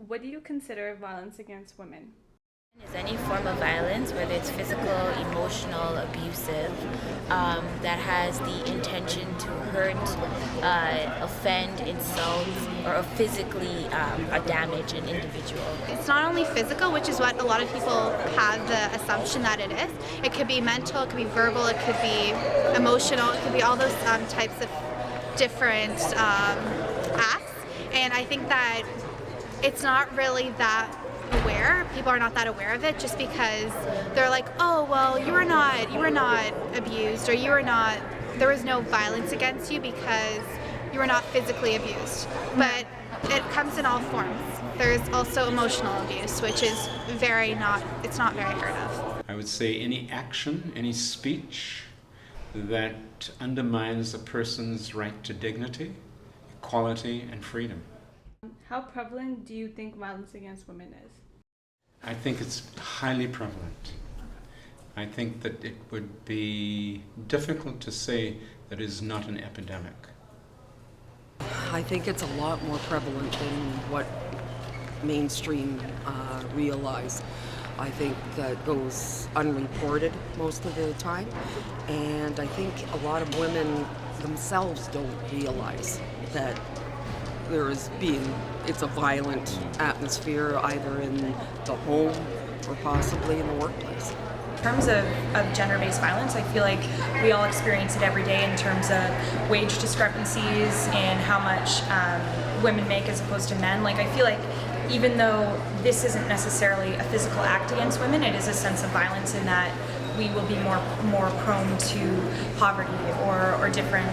What do you consider violence against women? Is any form of violence, whether it's physical, emotional, abusive, that has the intention to hurt, offend, insult, or physically damage an individual. It's not only physical, which is what a lot of people have the assumption that it is. It could be mental, it could be verbal, it could be emotional, it could be all those types of different acts. And I think that it's not really that aware. People are not that aware of it just because they're like, oh, well, you were not abused, or there was no violence against you because you were not physically abused. But it comes in all forms. There's also emotional abuse, which is it's not very heard of. I would say any action, any speech that undermines a person's right to dignity, equality, and freedom. How prevalent do you think violence against women is? I think it's highly prevalent. I think that it would be difficult to say that it is not an epidemic. I think it's a lot more prevalent than what mainstream realize. I think that goes unreported most of the time, and I think a lot of women themselves don't realize that it's a violent atmosphere either in the home or possibly in the workplace. In terms of gender-based violence, I feel like we all experience it every day in terms of wage discrepancies and how much women make as opposed to men. Like, I feel like even though this isn't necessarily a physical act against women, it is a sense of violence in that we will be more prone to poverty or different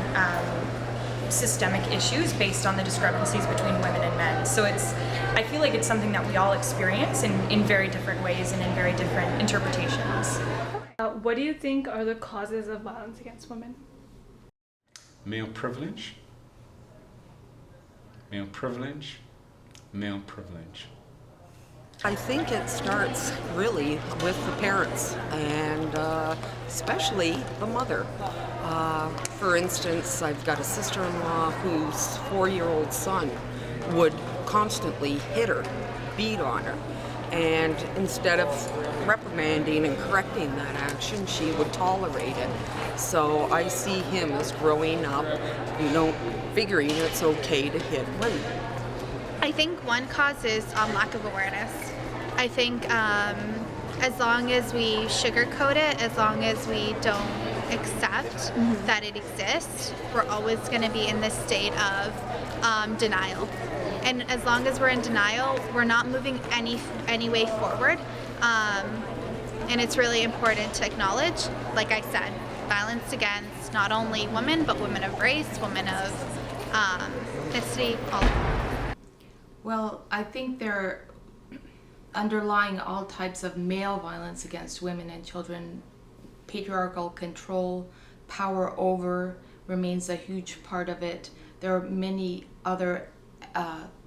systemic issues based on the discrepancies between women and men. So I feel like it's something that we all experience in very different ways and in very different interpretations. What do you think are the causes of violence against women? Male privilege, male privilege, male privilege. I think it starts really with the parents and especially the mother. For instance, I've got a sister-in-law whose 4-year-old son would constantly hit her, beat on her, and instead of reprimanding and correcting that action, she would tolerate it. So I see him as growing up, figuring it's okay to hit women. I think one cause is lack of awareness. I think as long as we sugarcoat it, as long as we don't accept that it exists, we're always going to be in this state of denial. And as long as we're in denial, we're not moving any way forward. And it's really important to acknowledge, like I said, violence against not only women, but women of race, women of ethnicity, all of them. Well, I think they're underlying all types of male violence against women and children. Patriarchal control, power over remains a huge part of it. There are many other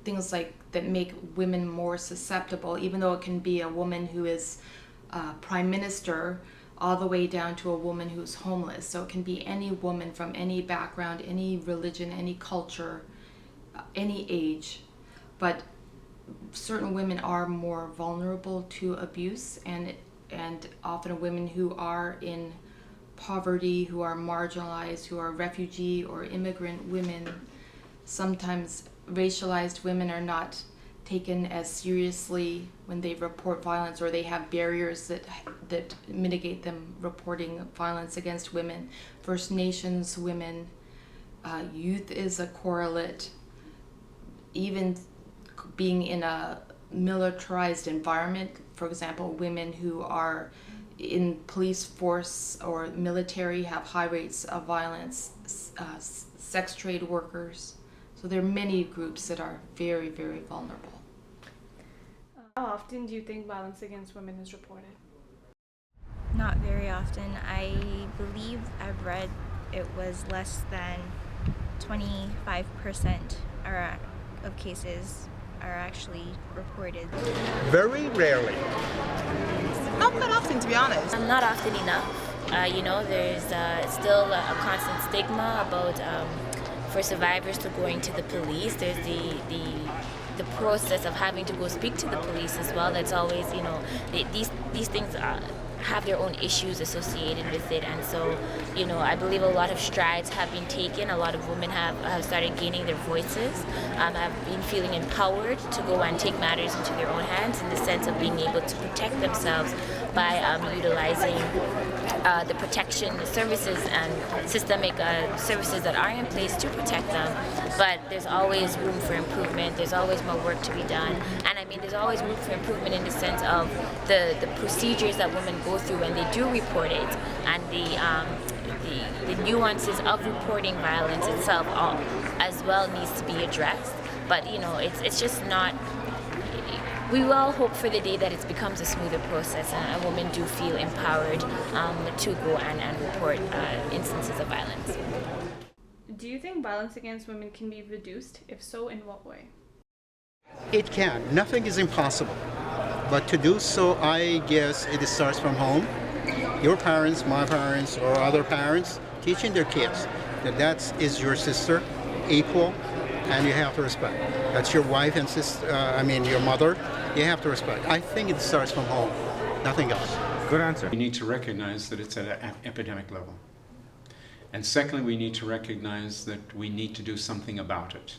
things that make women more susceptible, even though it can be a woman who is prime minister all the way down to a woman who's homeless. So it can be any woman from any background, any religion, any culture, any age. But certain women are more vulnerable to abuse, and often women who are in poverty, who are marginalized, who are refugee or immigrant women. Sometimes racialized women are not taken as seriously when they report violence, or they have barriers that mitigate them reporting violence against women. First Nations women, youth is a correlate. Even being in a militarized environment, for example, women who are in police force or military have high rates of violence, sex trade workers. So there are many groups that are very, very vulnerable. How often do you think violence against women is reported? Not very often. I believe I've read it was less than 25% of cases are actually reported. Very rarely. Not quite often, to be honest. Not often enough. There's still a constant stigma about for survivors to going to the police. There's the process of having to go speak to the police as well. That's always, these things have their own issues associated with it, and so I believe a lot of strides have been taken. A lot of women have started gaining their voices, have been feeling empowered to go and take matters into their own hands in the sense of being able to protect themselves by utilizing the protection services and systemic services that are in place to protect them. But there's always room for improvement. There's always more work to be done, and I mean there's always room for improvement in the sense of the procedures that women go through when they do report it, and the nuances of reporting violence itself as well needs to be addressed. But it's just not. We all hope for the day that it becomes a smoother process and women do feel empowered to go and report instances of violence. Do you think violence against women can be reduced? If so, in what way? It can. Nothing is impossible. But to do so, I guess it starts from home. Your parents, my parents, or other parents teaching their kids that is your sister, equal, and you have to respect. That's your wife and sister, your mother. You have to respect. I think it starts from home, nothing else. Good answer. We need to recognize that it's at an epidemic level. And secondly, we need to recognize that we need to do something about it.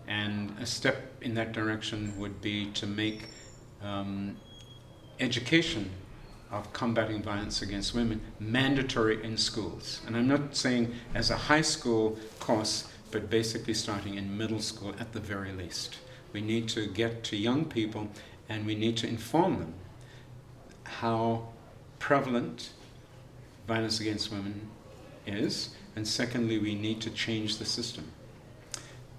And a step in that direction would be to make education of combating violence against women mandatory in schools. And I'm not saying as a high school course, but basically starting in middle school at the very least. We need to get to young people and we need to inform them how prevalent violence against women is, and secondly, we need to change the system.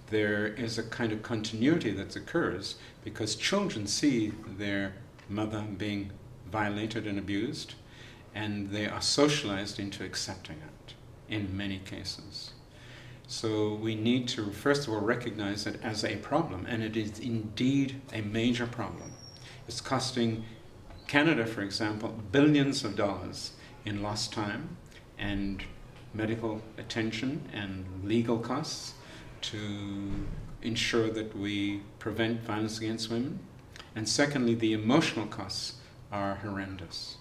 There is a kind of continuity that occurs because children see their mother being violated and abused, and they are socialized into accepting it in many cases. So we need to, first of all, recognize it as a problem, and it is indeed a major problem. It's costing Canada, for example, billions of dollars in lost time and medical attention and legal costs to ensure that we prevent violence against women. And secondly, the emotional costs are horrendous.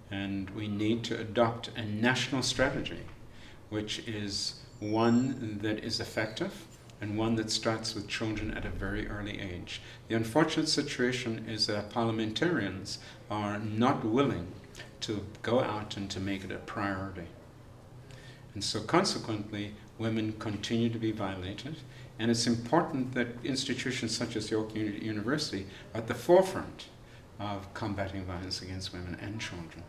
And we need to adopt a national strategy, which is one that is effective and one that starts with children at a very early age. The unfortunate situation is that parliamentarians are not willing to go out and to make it a priority. And so consequently, women continue to be violated, and it's important that institutions such as York University are at the forefront of combating violence against women and children.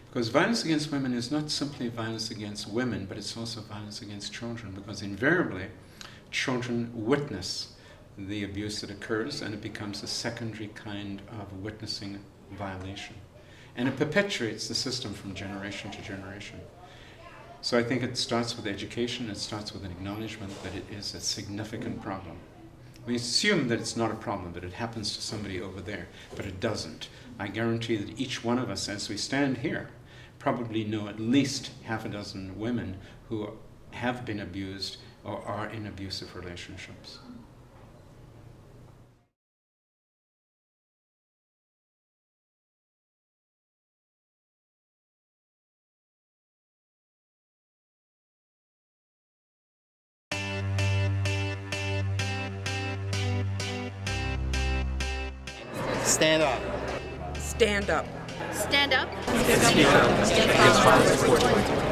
Because violence against women is not simply violence against women, but it's also violence against children, because invariably children witness the abuse that occurs, and it becomes a secondary kind of witnessing violation. And it perpetuates the system from generation to generation. So I think it starts with education, it starts with an acknowledgement that it is a significant problem. We assume that it's not a problem, that it happens to somebody over there, but it doesn't. I guarantee that each one of us, as we stand here, probably know at least half a dozen women who have been abused or are in abusive relationships. Stand up. Stand up. Stand up. Stand up.